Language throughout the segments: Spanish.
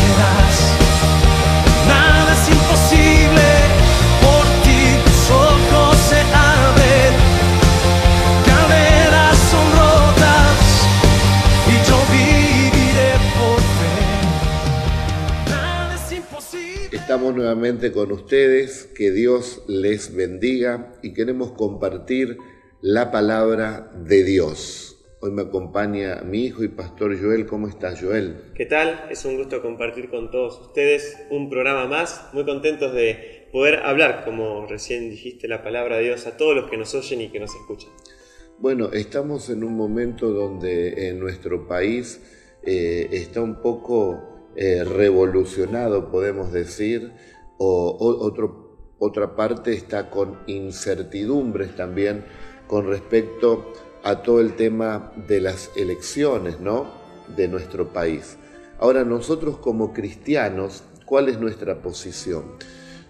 verás. Nada es imposible, por ti tus ojos se abren, cadenas son rotas y yo viviré por fe. Nada es imposible. Estamos nuevamente con ustedes, que Dios les bendiga y queremos compartir la palabra de Dios. Hoy me acompaña mi hijo y pastor Joel. ¿Cómo estás, Joel? ¿Qué tal? Es un gusto compartir con todos ustedes un programa más. Muy contentos de poder hablar, como recién dijiste, la palabra de Dios a todos los que nos oyen y que nos escuchan. Bueno, estamos en un momento donde en nuestro país está un poco revolucionado, podemos decir, otra parte está con incertidumbres también con respecto a todo el tema de las elecciones, ¿no?, de nuestro país. Ahora, nosotros como cristianos, ¿cuál es nuestra posición?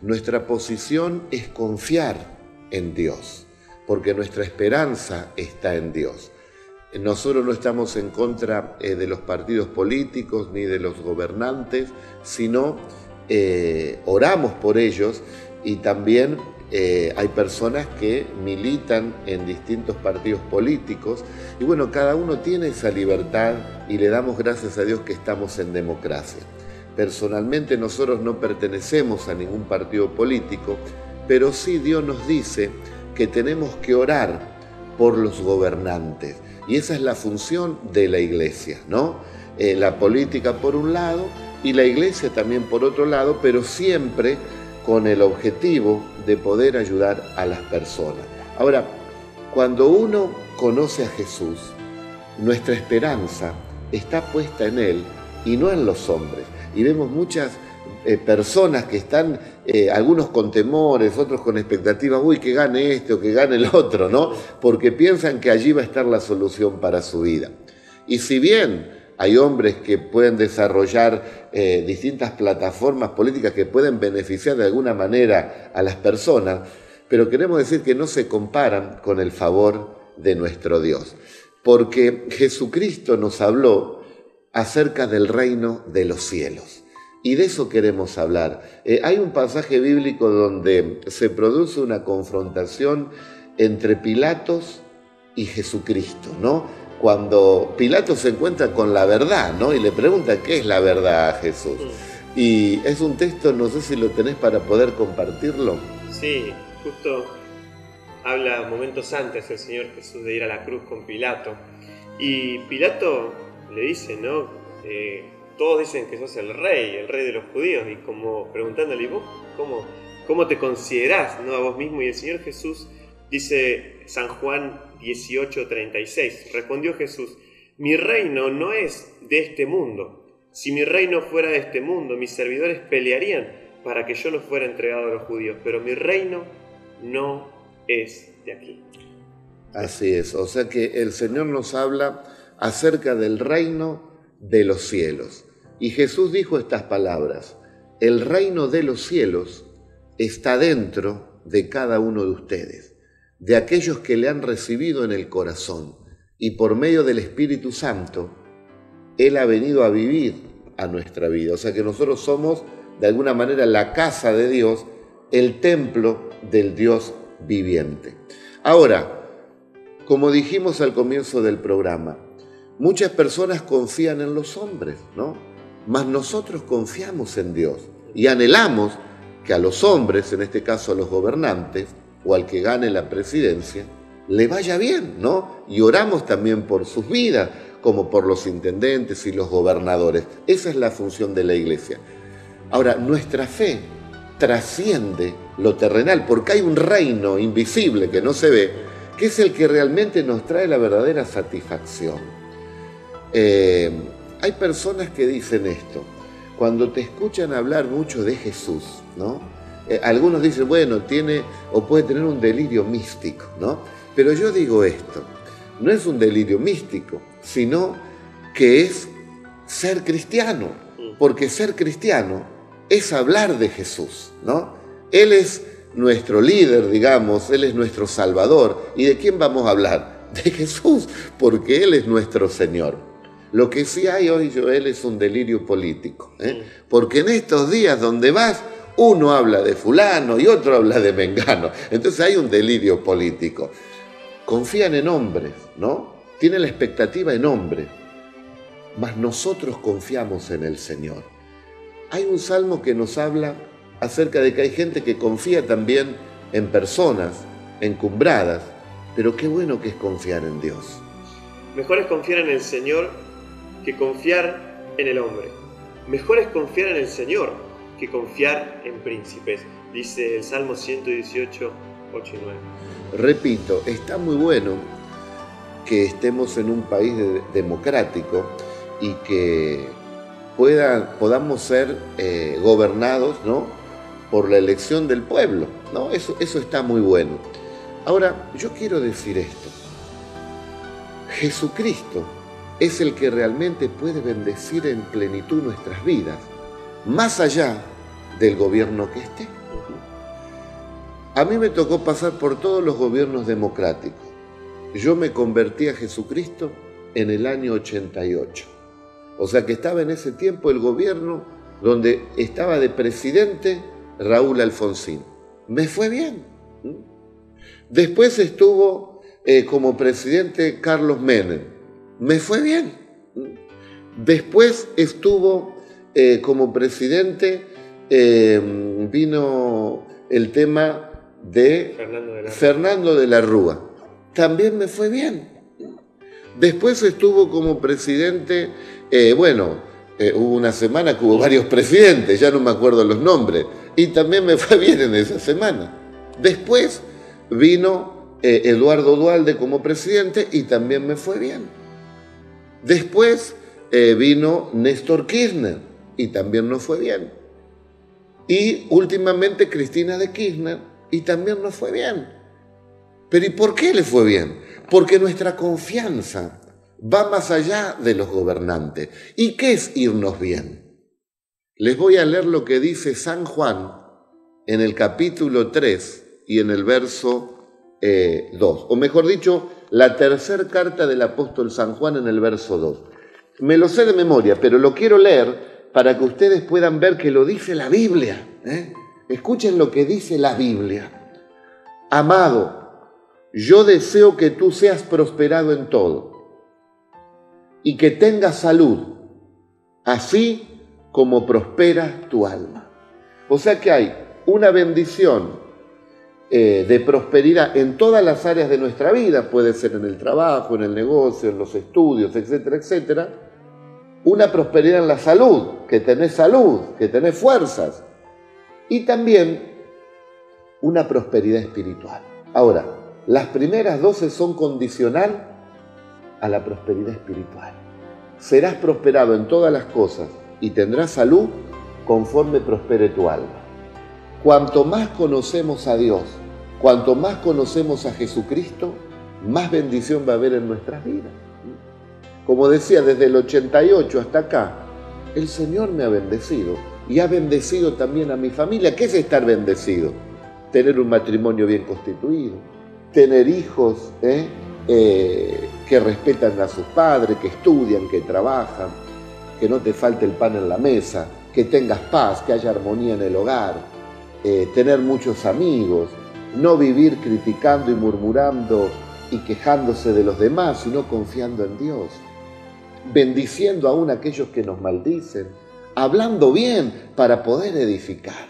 Nuestra posición es confiar en Dios, porque nuestra esperanza está en Dios. Nosotros no estamos en contra de los partidos políticos ni de los gobernantes, sino oramos por ellos y también hay personas que militan en distintos partidos políticos y bueno, cada uno tiene esa libertad y le damos gracias a Dios que estamos en democracia. Personalmente nosotros no pertenecemos a ningún partido político, pero sí Dios nos dice que tenemos que orar por los gobernantes y esa es la función de la iglesia, ¿no? La política por un lado y la iglesia también por otro lado, pero siempre con el objetivo de poder ayudar a las personas. Ahora, cuando uno conoce a Jesús, nuestra esperanza está puesta en Él y no en los hombres. Y vemos muchas personas que están, algunos con temores, otros con expectativas, uy, que gane este o que gane el otro, ¿no? Porque piensan que allí va a estar la solución para su vida. Y si bien hay hombres que pueden desarrollar distintas plataformas políticas que pueden beneficiar de alguna manera a las personas, pero queremos decir que no se comparan con el favor de nuestro Dios. Porque Jesucristo nos habló acerca del reino de los cielos. Y de eso queremos hablar. Hay un pasaje bíblico donde se produce una confrontación entre Pilatos y Jesucristo, ¿no? Cuando Pilato se encuentra con la verdad, ¿no? Y le pregunta qué es la verdad a Jesús. Y es un texto, no sé si lo tenés para poder compartirlo. Sí, justo habla momentos antes el Señor Jesús de ir a la cruz con Pilato. Y Pilato le dice, ¿no? Todos dicen que sos el rey de los judíos. Y como preguntándole, ¿vos cómo te considerás, ¿no?, a vos mismo? Y el Señor Jesús dice, San Juan 18:36, respondió Jesús, mi reino no es de este mundo. Si mi reino fuera de este mundo, mis servidores pelearían para que yo no fuera entregado a los judíos, pero mi reino no es de aquí. Así es, o sea que el Señor nos habla acerca del reino de los cielos. Y Jesús dijo estas palabras, el reino de los cielos está dentro de cada uno de ustedes, de aquellos que le han recibido en el corazón, y por medio del Espíritu Santo, Él ha venido a vivir a nuestra vida. O sea que nosotros somos, de alguna manera, la casa de Dios, el templo del Dios viviente. Ahora, como dijimos al comienzo del programa, muchas personas confían en los hombres, ¿no? Mas nosotros confiamos en Dios y anhelamos que a los hombres, en este caso a los gobernantes, o al que gane la presidencia, le vaya bien, ¿no? Y oramos también por sus vidas, como por los intendentes y los gobernadores. Esa es la función de la iglesia. Ahora, nuestra fe trasciende lo terrenal, porque hay un reino invisible que no se ve, que es el que realmente nos trae la verdadera satisfacción. Hay personas que dicen esto, cuando te escuchan hablar mucho de Jesús, ¿no? Algunos dicen, bueno, tiene o puede tener un delirio místico, ¿no? Pero yo digo esto, no es un delirio místico, sino que es ser cristiano, porque ser cristiano es hablar de Jesús, ¿no? Él es nuestro líder, digamos, Él es nuestro Salvador. ¿Y de quién vamos a hablar? De Jesús, porque Él es nuestro Señor. Lo que sí hay hoy, Joel, es un delirio político, porque en estos días donde vas, uno habla de fulano y otro habla de mengano. Entonces hay un delirio político. Confían en hombres, ¿no? Tienen la expectativa en hombres. Mas nosotros confiamos en el Señor. Hay un salmo que nos habla acerca de que hay gente que confía también en personas encumbradas, pero qué bueno que es confiar en Dios. Mejor es confiar en el Señor que confiar en el hombre. Mejor es confiar en el Señor que confiar en príncipes, dice el Salmo 118, 8 y 9. Repito, está muy bueno que estemos en un país democrático y que podamos ser gobernados, ¿no?, por la elección del pueblo, ¿no? Eso está muy bueno. Ahora, yo quiero decir esto. Jesucristo es el que realmente puede bendecir en plenitud nuestras vidas, más allá del gobierno que esté. A mí me tocó pasar por todos los gobiernos democráticos. Yo me convertí a Jesucristo en el año 88. O sea que estaba en ese tiempo el gobierno donde estaba de presidente Raúl Alfonsín. Me fue bien. Después estuvo como presidente Carlos Menem. Me fue bien. Después estuvo como presidente, vino el tema de Fernando de la Rúa. También me fue bien. Después estuvo como presidente, hubo una semana que hubo varios presidentes, ya no me acuerdo los nombres, y también me fue bien en esa semana. Después vino Eduardo Duhalde como presidente y también me fue bien. Después vino Néstor Kirchner y también nos fue bien. Y últimamente Cristina de Kirchner y también nos fue bien. ¿Pero y por qué le fue bien? Porque nuestra confianza va más allá de los gobernantes. ¿Y qué es irnos bien? Les voy a leer lo que dice San Juan en el capítulo 3 y en el verso 2. O mejor dicho, la tercera carta del apóstol San Juan en el verso 2. Me lo sé de memoria, pero lo quiero leer para que ustedes puedan ver que lo dice la Biblia. Escuchen lo que dice la Biblia. Amado, yo deseo que tú seas prosperado en todo y que tengas salud, así como prospera tu alma. O sea que hay una bendición de prosperidad en todas las áreas de nuestra vida, puede ser en el trabajo, en el negocio, en los estudios, etcétera, etcétera. Una prosperidad en la salud, que tenés fuerzas, y también una prosperidad espiritual. Ahora, las primeras 12 son condicional a la prosperidad espiritual. Serás prosperado en todas las cosas y tendrás salud conforme prospere tu alma. Cuanto más conocemos a Dios, cuanto más conocemos a Jesucristo, más bendición va a haber en nuestras vidas. Como decía, desde el 88 hasta acá, el Señor me ha bendecido y ha bendecido también a mi familia. ¿Qué es estar bendecido? Tener un matrimonio bien constituido, tener hijos que respetan a sus padres, que estudian, que trabajan, que no te falte el pan en la mesa, que tengas paz, que haya armonía en el hogar, tener muchos amigos, no vivir criticando y murmurando y quejándose de los demás, sino confiando en Dios, bendiciendo aún a aquellos que nos maldicen, hablando bien para poder edificar.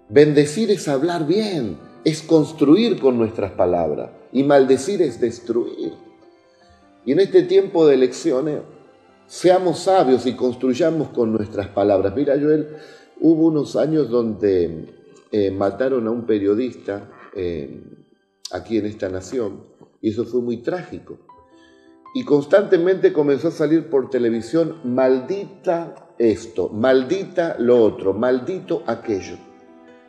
Bendecir es hablar bien, es construir con nuestras palabras, y maldecir es destruir. Y en este tiempo de elecciones, seamos sabios y construyamos con nuestras palabras. Mira, Joel, hubo unos años donde mataron a un periodista aquí en esta nación, y eso fue muy trágico. Y constantemente comenzó a salir por televisión: maldita esto, maldita lo otro, maldito aquello.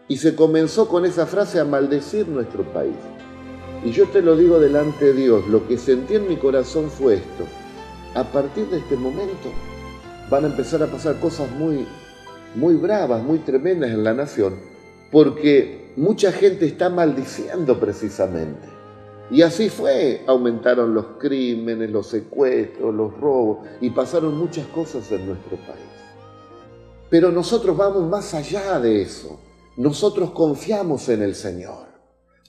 Y se comenzó con esa frase a maldecir nuestro país. Y yo te lo digo delante de Dios, lo que sentí en mi corazón fue esto: a partir de este momento van a empezar a pasar cosas muy, muy bravas, muy tremendas en la nación, porque mucha gente está maldiciendo precisamente. Y así fue, aumentaron los crímenes, los secuestros, los robos, y pasaron muchas cosas en nuestro país. Pero nosotros vamos más allá de eso. Nosotros confiamos en el Señor.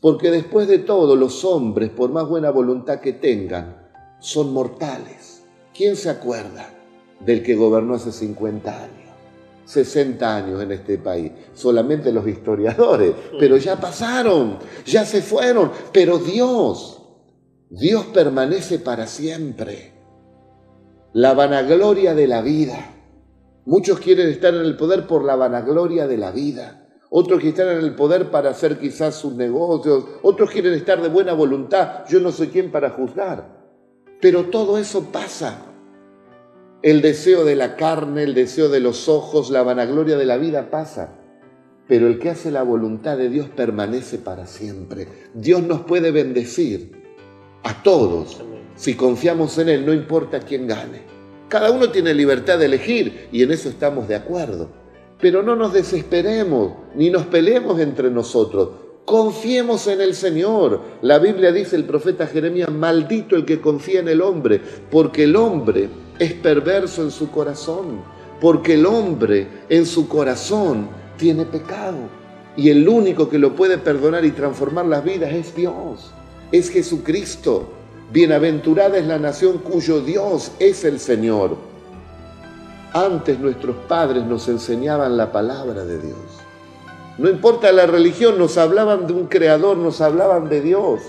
Porque después de todo, los hombres, por más buena voluntad que tengan, son mortales. ¿Quién se acuerda del que gobernó hace 50 años? 60 años en este país, solamente los historiadores, pero ya pasaron, ya se fueron, pero Dios permanece para siempre. La vanagloria de la vida. Muchos quieren estar en el poder por la vanagloria de la vida, otros que están en el poder para hacer quizás sus negocios, otros quieren estar de buena voluntad, yo no soy quien para juzgar, pero todo eso pasa. El deseo de la carne, el deseo de los ojos, la vanagloria de la vida pasa. Pero el que hace la voluntad de Dios permanece para siempre. Dios nos puede bendecir a todos. Si confiamos en Él, no importa quién gane. Cada uno tiene libertad de elegir y en eso estamos de acuerdo. Pero no nos desesperemos, ni nos peleemos entre nosotros. Confiemos en el Señor. La Biblia dice, el profeta Jeremías, maldito el que confía en el hombre, porque el hombre es perverso en su corazón, porque el hombre en su corazón tiene pecado. Y el único que lo puede perdonar y transformar las vidas es Dios, es Jesucristo. Bienaventurada es la nación cuyo Dios es el Señor. Antes nuestros padres nos enseñaban la palabra de Dios. No importa la religión, nos hablaban de un creador, nos hablaban de Dios.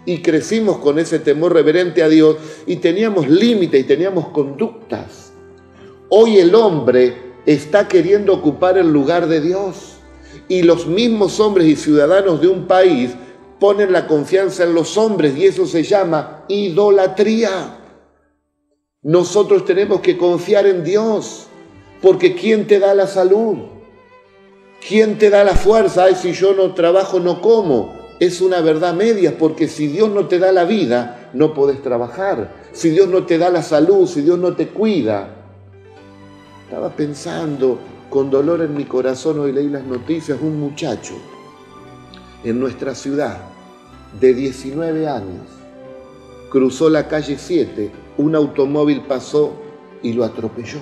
Y crecimos con ese temor reverente a Dios y teníamos límites y teníamos conductas. Hoy el hombre está queriendo ocupar el lugar de Dios y los mismos hombres y ciudadanos de un país ponen la confianza en los hombres y eso se llama idolatría. Nosotros tenemos que confiar en Dios, porque ¿quién te da la salud? ¿Quién te da la fuerza? Ay, si yo no trabajo, no como. Es una verdad media, porque si Dios no te da la vida, no podés trabajar. Si Dios no te da la salud, si Dios no te cuida. Estaba pensando, con dolor en mi corazón, hoy leí las noticias, un muchacho en nuestra ciudad, de 19 años, cruzó la calle 7, un automóvil pasó y lo atropelló.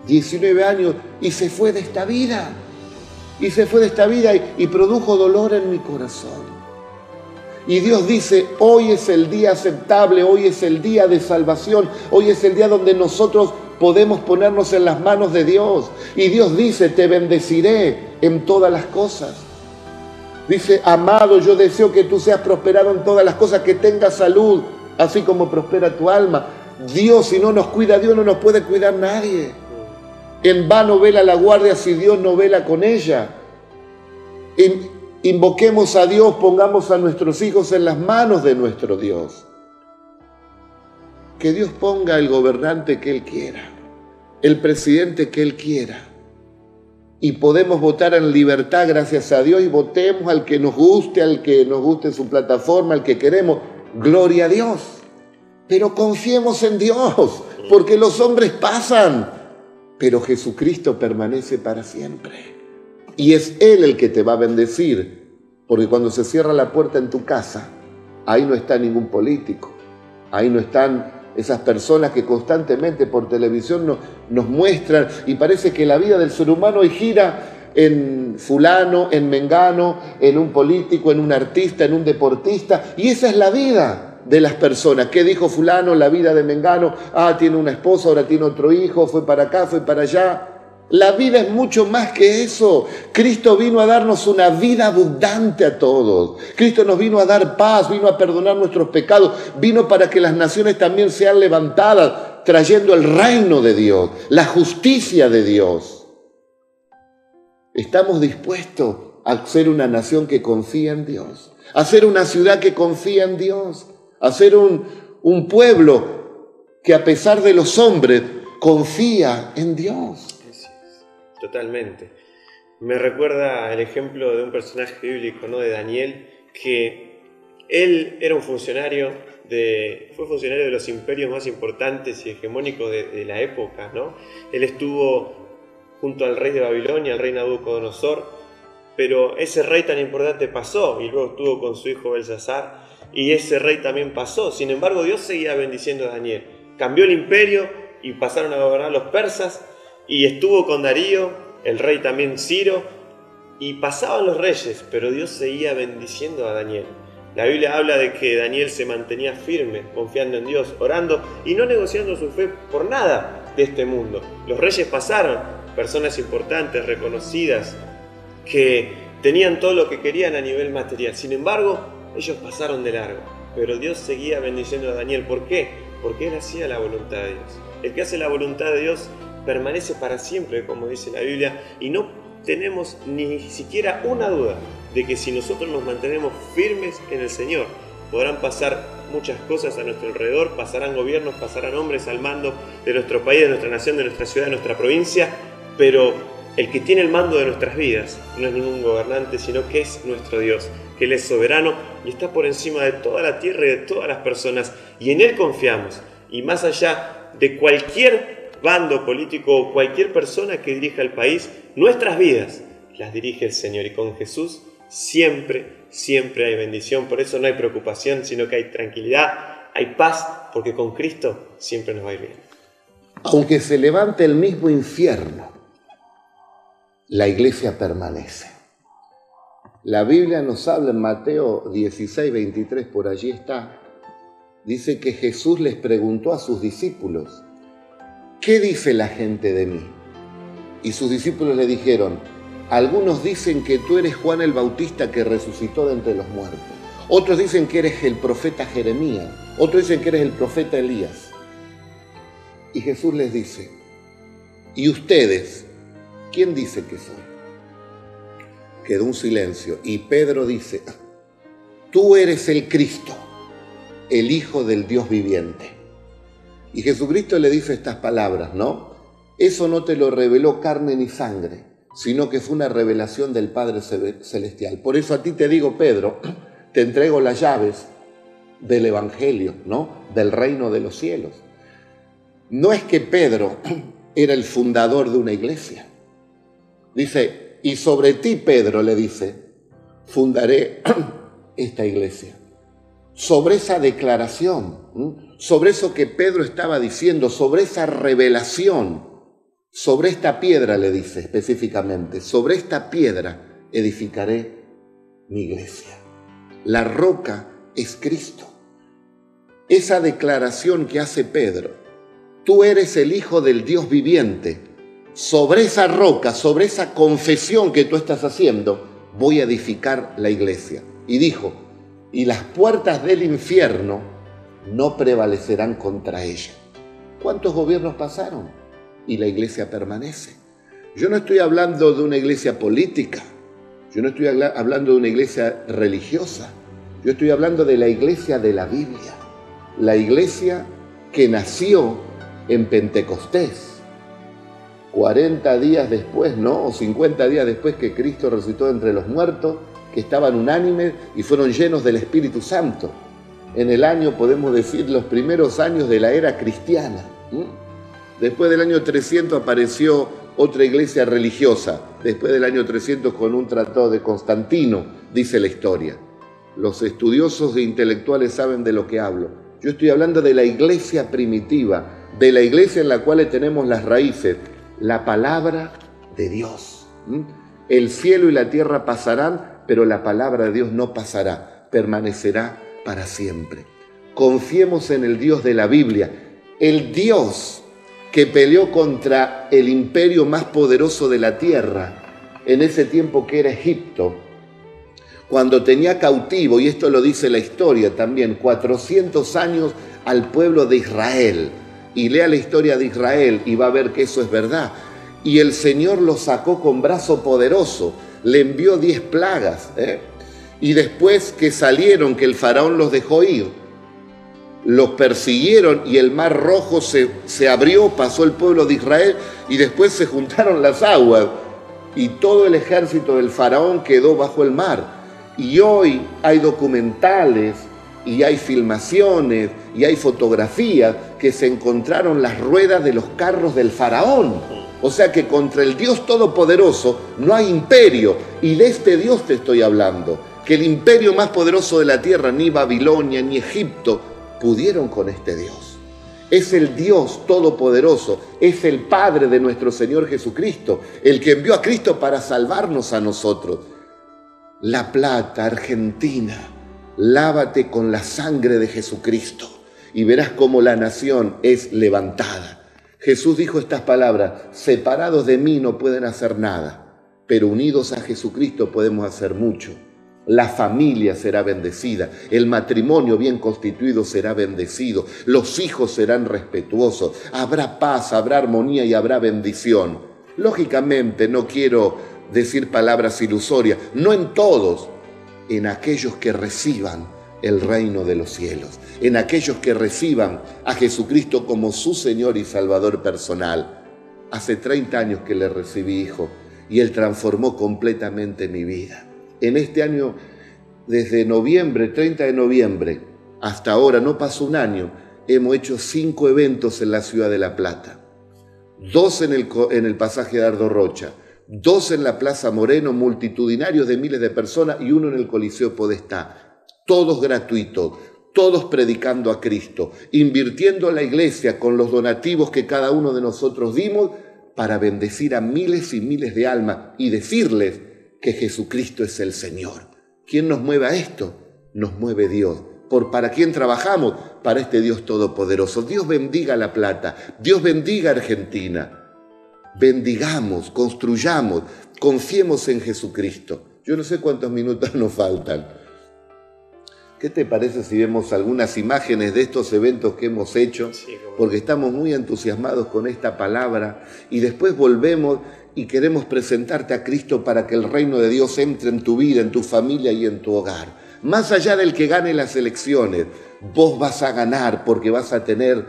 19 años y se fue de esta vida. Y se fue de esta vida y produjo dolor en mi corazón. Y Dios dice, hoy es el día aceptable, hoy es el día de salvación, hoy es el día donde nosotros podemos ponernos en las manos de Dios. Y Dios dice, te bendeciré en todas las cosas. Dice, amado, yo deseo que tú seas prosperado en todas las cosas, que tengas salud, así como prospera tu alma. Dios, si no nos cuida Dios, no nos puede cuidar nadie. En vano vela la guardia si Dios no vela con ella. Invoquemos a Dios, pongamos a nuestros hijos en las manos de nuestro Dios. Que Dios ponga el gobernante que Él quiera, el presidente que Él quiera. Y podemos votar en libertad, gracias a Dios, y votemos al que nos guste su plataforma, al que queremos. Gloria a Dios. Pero confiemos en Dios, porque los hombres pasan, pero Jesucristo permanece para siempre. Y es Él el que te va a bendecir, porque cuando se cierra la puerta en tu casa, ahí no está ningún político, ahí no están esas personas que constantemente por televisión nos muestran, y parece que la vida del ser humano hoy gira en fulano, en mengano, en un político, en un artista, en un deportista, y esa es la vida de las personas. ¿Qué dijo fulano? La vida de mengano, tiene una esposa, ahora tiene otro hijo, fue para acá, fue para allá. La vida es mucho más que eso. Cristo vino a darnos una vida abundante a todos. Cristo nos vino a dar paz, vino a perdonar nuestros pecados, vino para que las naciones también sean levantadas, trayendo el reino de Dios, la justicia de Dios. Estamos dispuestos a ser una nación que confía en Dios, a ser una ciudad que confía en Dios, a ser un pueblo que a pesar de los hombres confía en Dios. Totalmente. Me recuerda el ejemplo de un personaje bíblico, ¿no? De Daniel, que él era fue funcionario de los imperios más importantes y hegemónicos de la época, ¿no? Él estuvo junto al rey de Babilonia, el rey Nabucodonosor, pero ese rey tan importante pasó y luego estuvo con su hijo Belsasar. y ese rey también pasó. Sin embargo, Dios seguía bendiciendo a Daniel. Cambió el imperio y pasaron a gobernar los persas, y estuvo con Darío, el rey también Ciro, y pasaban los reyes, pero Dios seguía bendiciendo a Daniel. La Biblia habla de que Daniel se mantenía firme, confiando en Dios, orando y no negociando su fe por nada de este mundo. Los reyes pasaron, personas importantes, reconocidas, que tenían todo lo que querían a nivel material. Sin embargo, ellos pasaron de largo, pero Dios seguía bendiciendo a Daniel. ¿Por qué? Porque él hacía la voluntad de Dios. El que hace la voluntad de Dios permanece para siempre, como dice la Biblia, y no tenemos ni siquiera una duda de que si nosotros nos mantenemos firmes en el Señor, podrán pasar muchas cosas a nuestro alrededor, pasarán gobiernos, pasarán hombres al mando de nuestro país, de nuestra nación, de nuestra ciudad, de nuestra provincia, pero el que tiene el mando de nuestras vidas no es ningún gobernante, sino que es nuestro Dios, que Él es soberano y está por encima de toda la tierra y de todas las personas, y en Él confiamos. Y más allá de cualquier bando político o cualquier persona que dirija el país, nuestras vidas las dirige el Señor, y con Jesús siempre hay bendición. Por eso no hay preocupación, sino que hay tranquilidad, hay paz, porque con Cristo siempre nos va a ir bien. Aunque se levante el mismo infierno, la iglesia permanece. La Biblia nos habla en Mateo 16, 23, por allí está. Dice que Jesús les preguntó a sus discípulos: ¿qué dice la gente de mí? Y sus discípulos le dijeron: algunos dicen que tú eres Juan el Bautista que resucitó de entre los muertos. Otros dicen que eres el profeta Jeremías. Otros dicen que eres el profeta Elías. Y Jesús les dice: ¿y ustedes? ¿Quién dice que soy? Quedó un silencio y Pedro dice: tú eres el Cristo, el Hijo del Dios viviente. Y Jesucristo le dice estas palabras, ¿no? Eso no te lo reveló carne ni sangre, sino que fue una revelación del Padre Celestial. Por eso a ti te digo, Pedro, te entrego las llaves del Evangelio, ¿no? Del reino de los cielos. No es que Pedro era el fundador de una iglesia. Dice, y sobre ti, Pedro, le dice, fundaré esta iglesia. Sobre esa declaración, sobre eso que Pedro estaba diciendo, sobre esa revelación, sobre esta piedra, le dice específicamente, sobre esta piedra edificaré mi iglesia. La roca es Cristo. Esa declaración que hace Pedro, tú eres el Hijo del Dios viviente, sobre esa roca, sobre esa confesión que tú estás haciendo, voy a edificar la iglesia. Y dijo, y las puertas del infierno no prevalecerán contra ella. ¿Cuántos gobiernos pasaron? Y la iglesia permanece. Yo no estoy hablando de una iglesia política, yo no estoy hablando de una iglesia religiosa, yo estoy hablando de la iglesia de la Biblia, la iglesia que nació en Pentecostés, 40 días después, ¿no? O 50 días después que Cristo resucitó de entre los muertos, que estaban unánimes y fueron llenos del Espíritu Santo. En el año, podemos decir, los primeros años de la era cristiana. Después del año 300 apareció otra iglesia religiosa. Después del año 300 con un tratado de Constantino, dice la historia. Los estudiosos e intelectuales saben de lo que hablo. Yo estoy hablando de la iglesia primitiva, de la iglesia en la cual tenemos las raíces, la palabra de Dios. El cielo y la tierra pasarán, pero la palabra de Dios no pasará, permanecerá para siempre. Confiemos en el Dios de la Biblia, el Dios que peleó contra el imperio más poderoso de la tierra, en ese tiempo que era Egipto, cuando tenía cautivo, y esto lo dice la historia también, 400 años al pueblo de Israel. Y lea la historia de Israel y va a ver que eso es verdad. Y el Señor los sacó con brazo poderoso, le envió 10 plagas, y después que salieron, que el faraón los dejó ir, los persiguieron y el mar rojo se abrió, pasó el pueblo de Israel y después se juntaron las aguas y todo el ejército del faraón quedó bajo el mar. Y hoy hay documentales y hay filmaciones y hay fotografías que se encontraron las ruedas de los carros del faraón. O sea que contra el Dios Todopoderoso no hay imperio, y de este Dios te estoy hablando. que el imperio más poderoso de la tierra, ni Babilonia, ni Egipto, pudieron con este Dios. Es el Dios todopoderoso, es el Padre de nuestro Señor Jesucristo, el que envió a Cristo para salvarnos a nosotros. La Plata, Argentina, lávate con la sangre de Jesucristo y verás cómo la nación es levantada. Jesús dijo estas palabras: separados de mí no pueden hacer nada, pero unidos a Jesucristo podemos hacer mucho. La familia será bendecida, el matrimonio bien constituido será bendecido, los hijos serán respetuosos, habrá paz, habrá armonía y habrá bendición. Lógicamente no quiero decir palabras ilusorias, no en todos, en aquellos que reciban el reino de los cielos, en aquellos que reciban a Jesucristo como su Señor y Salvador personal. Hace 30 años que le recibí, hijo, y Él transformó completamente mi vida. En este año, desde noviembre, 30 de noviembre, hasta ahora, no pasó un año, hemos hecho 5 eventos en la ciudad de La Plata. 2 en el pasaje de Ardo Rocha, 2 en la Plaza Moreno, multitudinarios de miles de personas, y 1 en el Coliseo Podestá. Todos gratuitos, todos predicando a Cristo, invirtiendo en la iglesia con los donativos que cada uno de nosotros dimos para bendecir a miles y miles de almas y decirles que Jesucristo es el Señor. ¿Quién nos mueve a esto? Nos mueve Dios. ¿Para quién trabajamos? Para este Dios todopoderoso. Dios bendiga La Plata, Dios bendiga Argentina. Bendigamos, construyamos, confiemos en Jesucristo. Yo no sé cuántos minutos nos faltan. ¿Qué te parece si vemos algunas imágenes de estos eventos que hemos hecho? Sí, porque estamos muy entusiasmados con esta palabra y después volvemos y queremos presentarte a Cristo para que el reino de Dios entre en tu vida, en tu familia y en tu hogar. Más allá del que gane las elecciones, vos vas a ganar porque vas a tener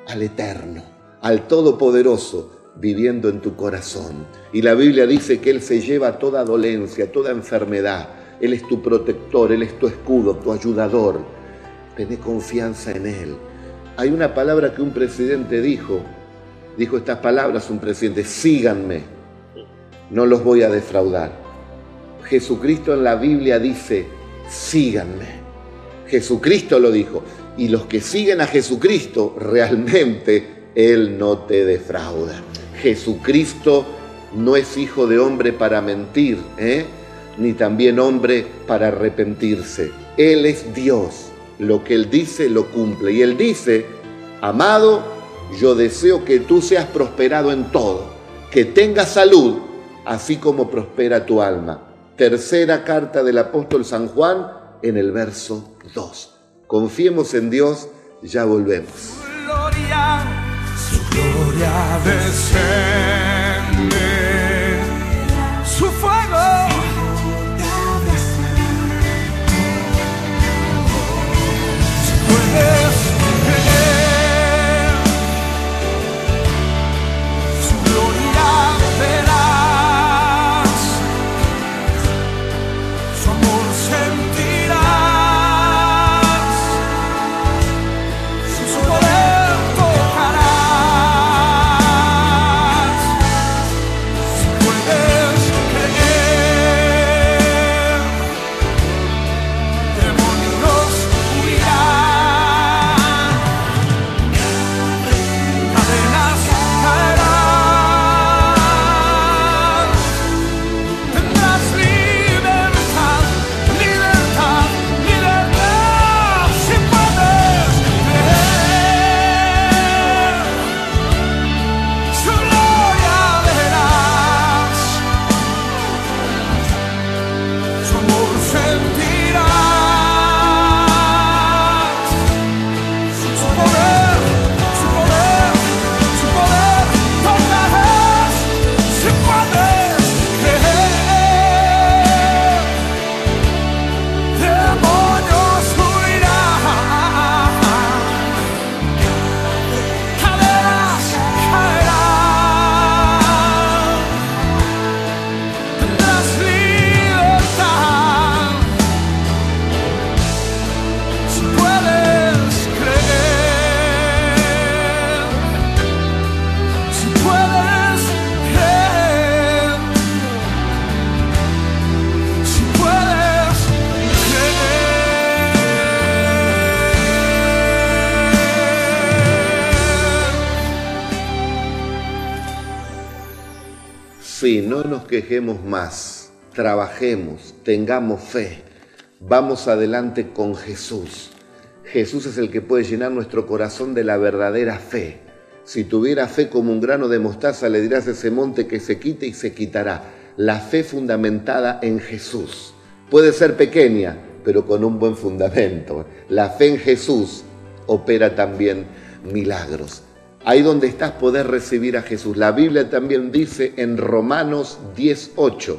al Eterno, al Todopoderoso, viviendo en tu corazón. Y la Biblia dice que Él se lleva toda dolencia, toda enfermedad. Él es tu protector, Él es tu escudo, tu ayudador. Tené confianza en Él. Hay una palabra que un presidente dijo estas palabras un presidente: síganme. No los voy a defraudar. Jesucristo en la Biblia dice: síganme. Jesucristo lo dijo. Y los que siguen a Jesucristo, realmente Él no te defrauda. Jesucristo no es hijo de hombre para mentir, ni también hombre para arrepentirse. Él es Dios. Lo que Él dice, lo cumple. Y Él dice: amado, yo deseo que tú seas prosperado en todo, que tengas salud, así como prospera tu alma. Tercera carta del apóstol San Juan, en el verso 2. Confiemos en Dios, ya volvemos. Su gloria desciende, su fuego puedes creer, su gloria verás, su amor sentirás, su poder tocarás. Sí, no nos quejemos más, trabajemos, tengamos fe, vamos adelante con Jesús. Jesús es el que puede llenar nuestro corazón de la verdadera fe. Si tuviera fe como un grano de mostaza, le dirás a ese monte que se quite y se quitará. La fe fundamentada en Jesús. Puede ser pequeña, pero con un buen fundamento. La fe en Jesús opera también milagros. Ahí donde estás podés recibir a Jesús. La Biblia también dice en Romanos 10:8,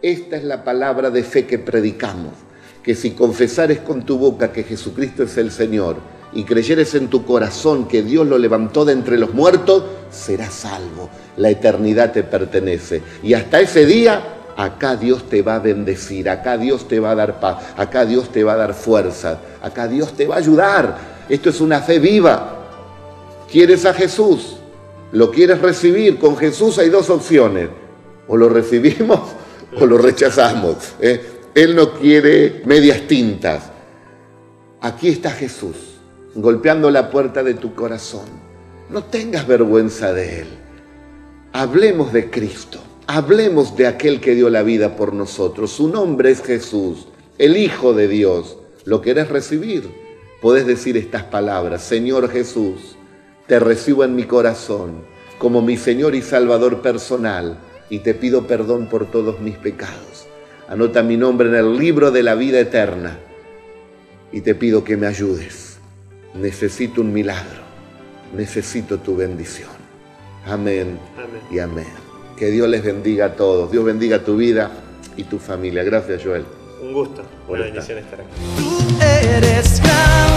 esta es la palabra de fe que predicamos, que si confesares con tu boca que Jesucristo es el Señor y creyeres en tu corazón que Dios lo levantó de entre los muertos, serás salvo. La eternidad te pertenece. Y hasta ese día, acá Dios te va a bendecir, acá Dios te va a dar paz, acá Dios te va a dar fuerza, acá Dios te va a ayudar. Esto es una fe viva. ¿Quieres a Jesús? ¿Lo quieres recibir? Con Jesús hay dos opciones. O lo recibimos o lo rechazamos. Él no quiere medias tintas. Aquí está Jesús, golpeando la puerta de tu corazón. No tengas vergüenza de Él. Hablemos de Cristo. Hablemos de aquel que dio la vida por nosotros. Su nombre es Jesús, el Hijo de Dios. ¿Lo querés recibir? Podés decir estas palabras: Señor Jesús, te recibo en mi corazón como mi Señor y Salvador personal y te pido perdón por todos mis pecados. Anota mi nombre en el libro de la vida eterna y te pido que me ayudes. Necesito un milagro, necesito tu bendición. Amén, amén y amén. Que Dios les bendiga a todos. Dios bendiga tu vida y tu familia. Gracias, Joel. Un gusto, una bendición estar aquí. Tú eres grande.